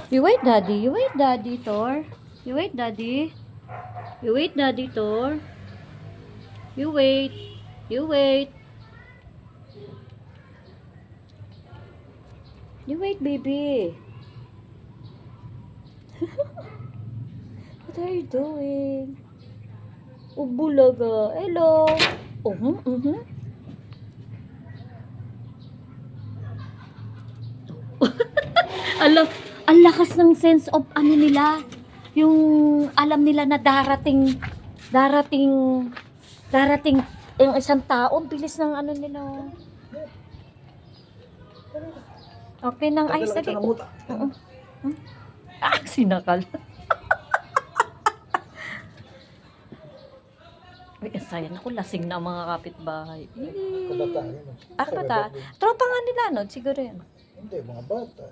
You wait, Daddy. You wait, Daddy, Thor. You wait, Daddy. You wait, Daddy, Thor. You wait. You wait. You wait, baby. What are you doing? Oh, bulaga. Hello. Alam, ang lakas ng sense of ano nila. Yung alam nila na darating, darating yung isang tao. Bilis ng ano nila. Okay nang ice na dito. Ah, sinakal. Ay, asayan ako. Lasing na ang mga kapitbahay. Kabataan yun. Ah, bata. Tropa nga nila, no? Siguro yan. Hindi, mga bata.